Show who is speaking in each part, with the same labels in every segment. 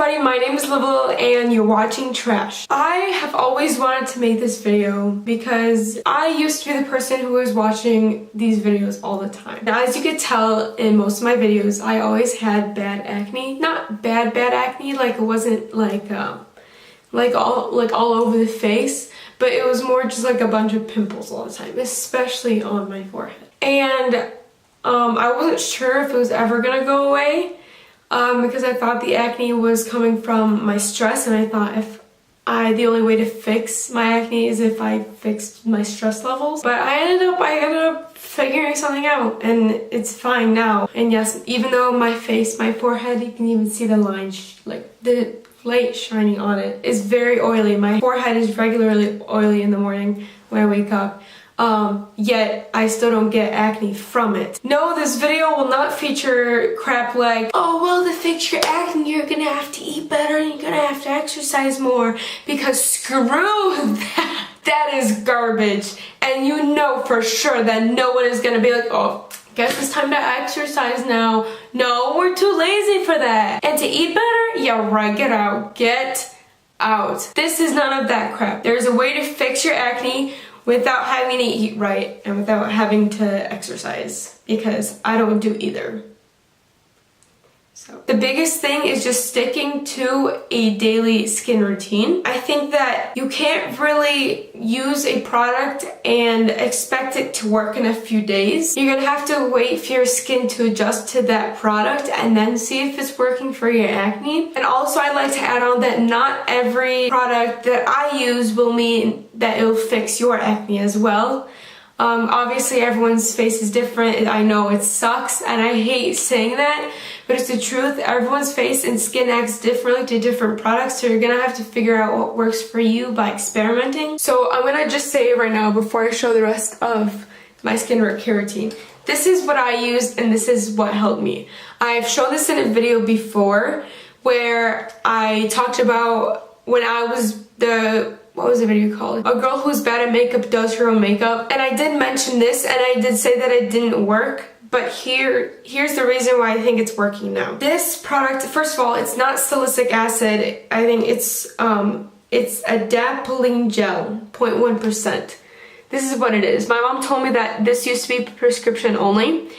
Speaker 1: everybody, my name is o.livalil and you're watching Trash. I have always wanted to make this video because I used to be the person who was watching these videos all the time. Now, as you could tell in most of my videos, I always had bad acne. Not bad acne, like it wasn't like all over the face, but it was more just like a bunch of pimples all the time, especially on my forehead. And I wasn't sure if it was ever gonna go away. Because I thought the acne was coming from my stress, and I thought the only way to fix my acne is if I fixed my stress levels. But I ended up figuring something out, and it's fine now. And yes, even though my face, my forehead, you can even see the lines, like the light shining on it, is very oily. My forehead is regularly oily in the morning when I wake up. Yet I still don't get acne from it. No, this video will not feature crap like, oh, well, to fix your acne, you're gonna have to eat better and you're gonna have to exercise more, because screw that. That is garbage. And you know for sure that no one is gonna be like, oh, guess it's time to exercise now. No, we're too lazy for that. And to eat better? Yeah, right, get out. Get out. This is none of that crap. There's a way to fix your acne without having to eat right and without having to exercise, because I don't do either. So the biggest thing is just sticking to a daily skin routine. I think that you can't really use a product and expect it to work in a few days. You're gonna have to wait for your skin to adjust to that product and then see if it's working for your acne. And also, I'd like to add on that not every product that I use will mean that it'll fix your acne as well. Obviously everyone's face is different. I know it sucks and I hate saying that, but it's the truth. Everyone's face and skin acts differently to different products, so you're gonna have to figure out what works for you by experimenting. So I'm gonna just say right now, before I show the rest of my skincare routine, this is what I used and this is what helped me. I've shown this in a video before where I talked about when I was what was the video called? A girl who's bad at makeup does her own makeup. And I did mention this, and I did say that it didn't work, but here's the reason why I think it's working now. This product, first of all, it's not salicylic acid. I think it's adapalene gel, 0.1%. This is what it is. My mom told me that this used to be prescription only,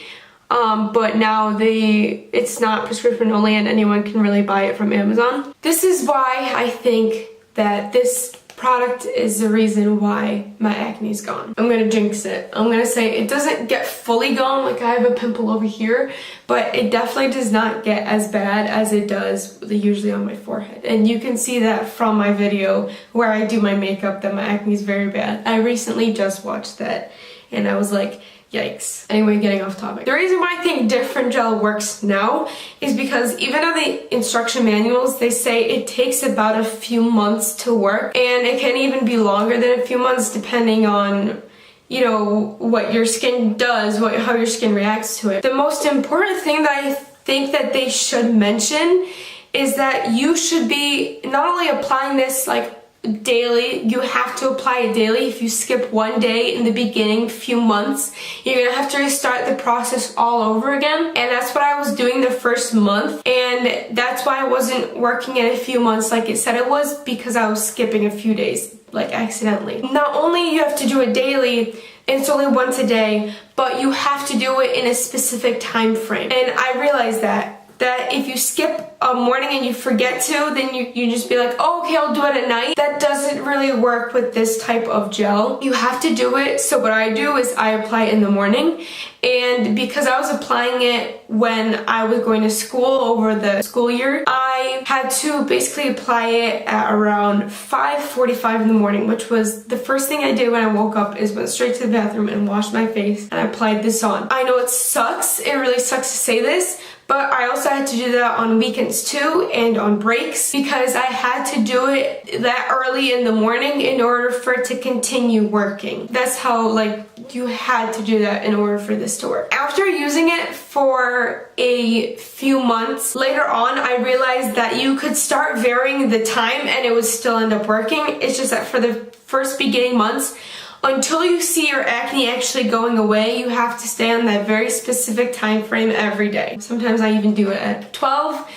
Speaker 1: but now it's not prescription only and anyone can really buy it from Amazon. This is why I think that this product is the reason why my acne is gone. I'm gonna jinx it. I'm gonna say it doesn't get fully gone, like I have a pimple over here, but it definitely does not get as bad as it does usually on my forehead. And you can see that from my video where I do my makeup that my acne is very bad. I recently just watched that and I was like, yikes. Anyway, getting off topic. The reason why I think different gel works now is because even on the instruction manuals, they say it takes about a few months to work, and it can even be longer than a few months depending on, you know, what your skin does, how your skin reacts to it. The most important thing that I think that they should mention is that you should be not only applying this like daily, you have to apply it daily. If you skip one day in the beginning few months, you're gonna have to restart the process all over again. And that's what I was doing the first month, and that's why I wasn't working in a few months like it said it was, because I was skipping a few days, like accidentally. Not only you have to do it daily, and it's only once a day, but you have to do it in a specific time frame. And I realized that if you skip a morning and you forget to, then you just be like, oh, okay, I'll do it at night. That doesn't really work with this type of gel. You have to do it. So what I do is I apply it in the morning. And because I was applying it when I was going to school over the school year, I had to basically apply it at around 5:45 in the morning, which was the first thing I did when I woke up, is went straight to the bathroom and washed my face and I applied this on. I know it sucks. It really sucks to say this, but I also had to do that on weekends too and on breaks, because I had to do it that early in the morning in order for it to continue working. That's how, like, you had to do that in order for this to work. After using it for a few months, later on I realized that you could start varying the time and it would still end up working. It's just that for the first beginning months, until you see your acne actually going away, you have to stay on that very specific time frame every day. Sometimes I even do it at 12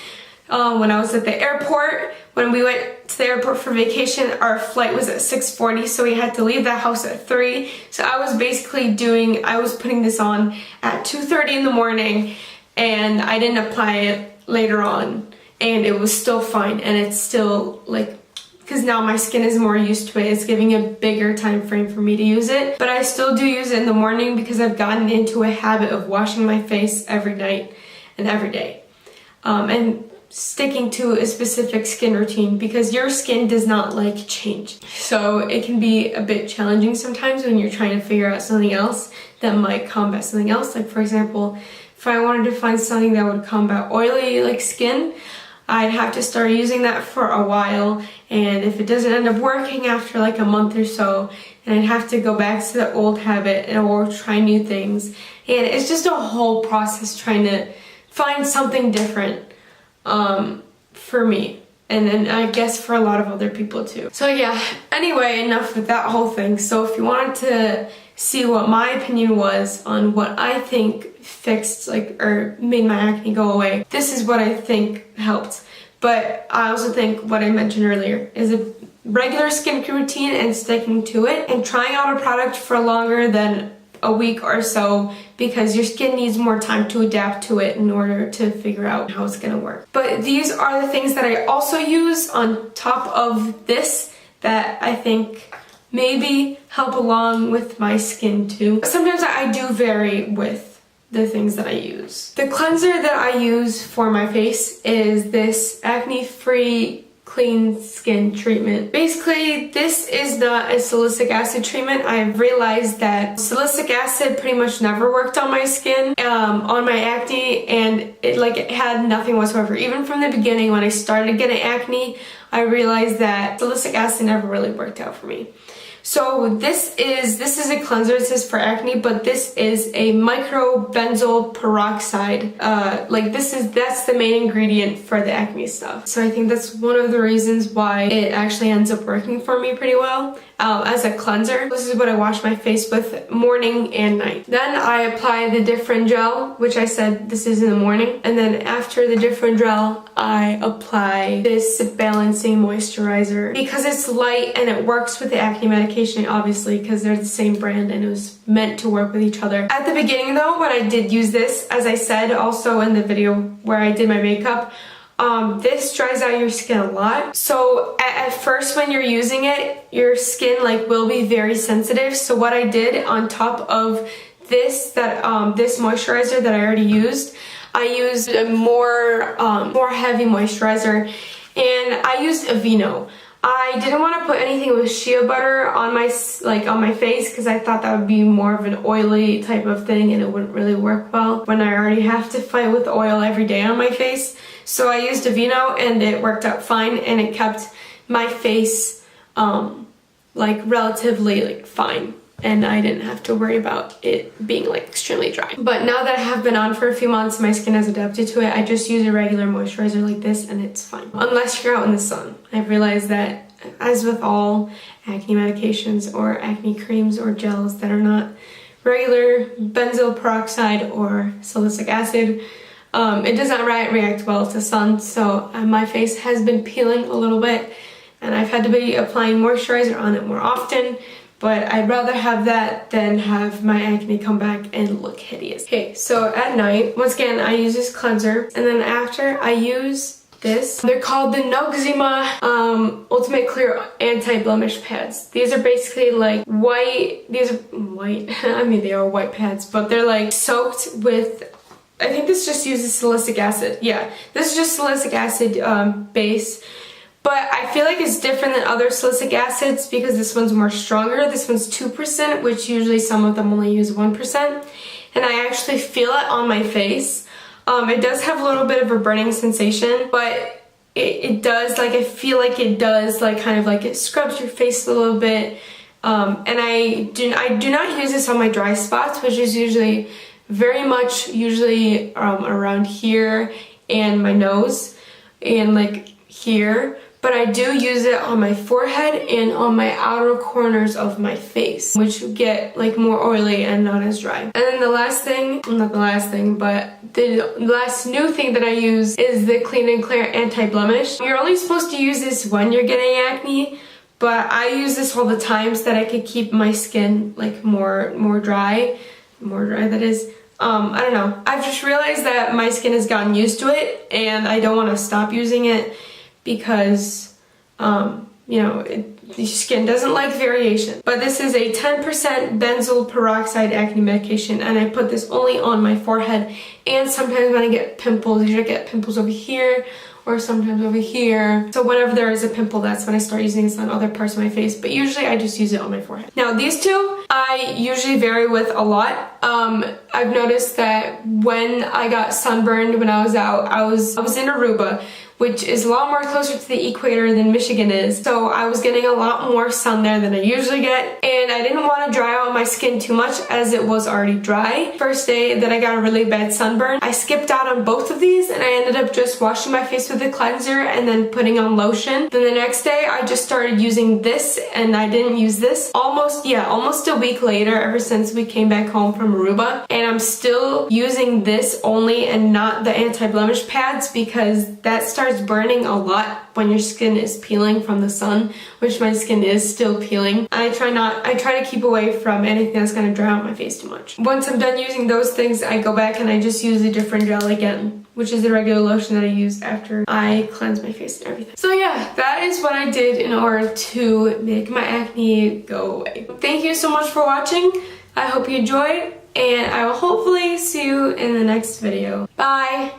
Speaker 1: when I was at the airport. When we went to the airport for vacation, our flight was at 6:40, so we had to leave the house at 3. So I was putting this on at 2:30 in the morning, and I didn't apply it later on, and it was still fine, and it's still like, because now my skin is more used to it, it's giving a bigger time frame for me to use it. But I still do use it in the morning because I've gotten into a habit of washing my face every night and every day. And sticking to a specific skin routine, because your skin does not like change. So it can be a bit challenging sometimes when you're trying to figure out something else that might combat something else. Like for example, if I wanted to find something that would combat oily like skin, I'd have to start using that for a while, and if it doesn't end up working after like a month or so, then I'd have to go back to the old habit or try new things. And it's just a whole process trying to find something different for me, and then I guess for a lot of other people too. So yeah, anyway, enough with that whole thing. So if you wanted to see what my opinion was on what I think fixed or made my acne go away, this is what I think helped. But I also think what I mentioned earlier is a regular skincare routine and sticking to it, and trying out a product for longer than a week or so, because your skin needs more time to adapt to it in order to figure out how it's gonna work. But these are the things that I also use on top of this that I think maybe help along with my skin too. Sometimes I do vary with the things that I use. The cleanser that I use for my face is this acne-free clean skin treatment. Basically, this is not a salicylic acid treatment. I've realized that salicylic acid pretty much never worked on my skin, on my acne, and it had nothing whatsoever. Even from the beginning when I started getting acne, I realized that salicylic acid never really worked out for me. So this is a cleanser. It says for acne, but this is a microbenzoyl peroxide. That's the main ingredient for the acne stuff. So I think that's one of the reasons why it actually ends up working for me pretty well as a cleanser. This is what I wash my face with morning and night. Then I apply the different gel, which I said this is in the morning, and then after the different gel, I apply this balancing moisturizer because it's light and it works with the acne medication, obviously, because they're the same brand and it was meant to work with each other. At the beginning though, when I did use this, as I said also in the video where I did my makeup, this dries out your skin a lot. So at first when you're using it, your skin will be very sensitive. So what I did on top of this moisturizer that I already used, I used a more heavy moisturizer, and I used Aveeno. I didn't want to put anything with shea butter on my face because I thought that would be more of an oily type of thing and it wouldn't really work well when I already have to fight with oil every day on my face. So I used Aveeno and it worked out fine, and it kept my face relatively fine, and I didn't have to worry about it being extremely dry. But now that I have been on for a few months, my skin has adapted to it. I just use a regular moisturizer like this and it's fine. Unless you're out in the sun. I've realized that, as with all acne medications or acne creams or gels that are not regular benzoyl peroxide or salicylic acid, it does not react well to sun. So my face has been peeling a little bit, and I've had to be applying moisturizer on it more often. But I'd rather have that than have my acne come back and look hideous. Okay, so at night, once again, I use this cleanser, and then after I use this. They're called the Noxzema Ultimate Clear Anti-Blemish Pads. These are basically white, these are white, I mean they are white pads, but they're soaked with, I think this just uses salicylic acid. Yeah, this is just salicylic acid base. But I feel like it's different than other salicylic acids because this one's more stronger. This one's 2%, which usually some of them only use 1%. And I actually feel it on my face. It does have a little bit of a burning sensation, but it does, I feel like it does, it scrubs your face a little bit. And I do not use this on my dry spots, which is usually very much around here and my nose and here. but I do use it on my forehead and on my outer corners of my face, which get like more oily and not as dry. And then the last thing, not the last thing, but the last new thing that I use is the Clean and Clear Anti-Blemish. You're only supposed to use this when you're getting acne, but I use this all the time so that I could keep my skin like more dry that is. I don't know. I've just realized that my skin has gotten used to it and I don't want to stop using it because, you know, the skin doesn't like variation. But this is a 10% benzoyl peroxide acne medication, and I put this only on my forehead, and sometimes when I get pimples, usually I get pimples over here or sometimes over here. So whenever there is a pimple, that's when I start using this on other parts of my face, but usually I just use it on my forehead. Now these two, I usually vary with a lot. I've noticed that when I got sunburned when I was out, I was in Aruba, which is a lot more closer to the equator than Michigan is. So I was getting a lot more sun there than I usually get, and I didn't want to dry out my skin too much as it was already dry. First day that I got a really bad sunburn, I skipped out on both of these and I ended up just washing my face with a cleanser and then putting on lotion. Then the next day I just started using this, and I didn't use this almost a week later, ever since we came back home from Aruba, and I'm still using this only and not the anti-blemish pads because that starts burning a lot when your skin is peeling from the sun, which my skin is still peeling. I try to keep away from anything that's gonna dry out my face too much. Once I'm done using those things, I go back and I just use a different gel again, which is the regular lotion that I use after I cleanse my face and everything. So yeah, that is what I did in order to make my acne go away. Thank you so much for watching. I hope you enjoyed, and I will hopefully see you in the next video. Bye!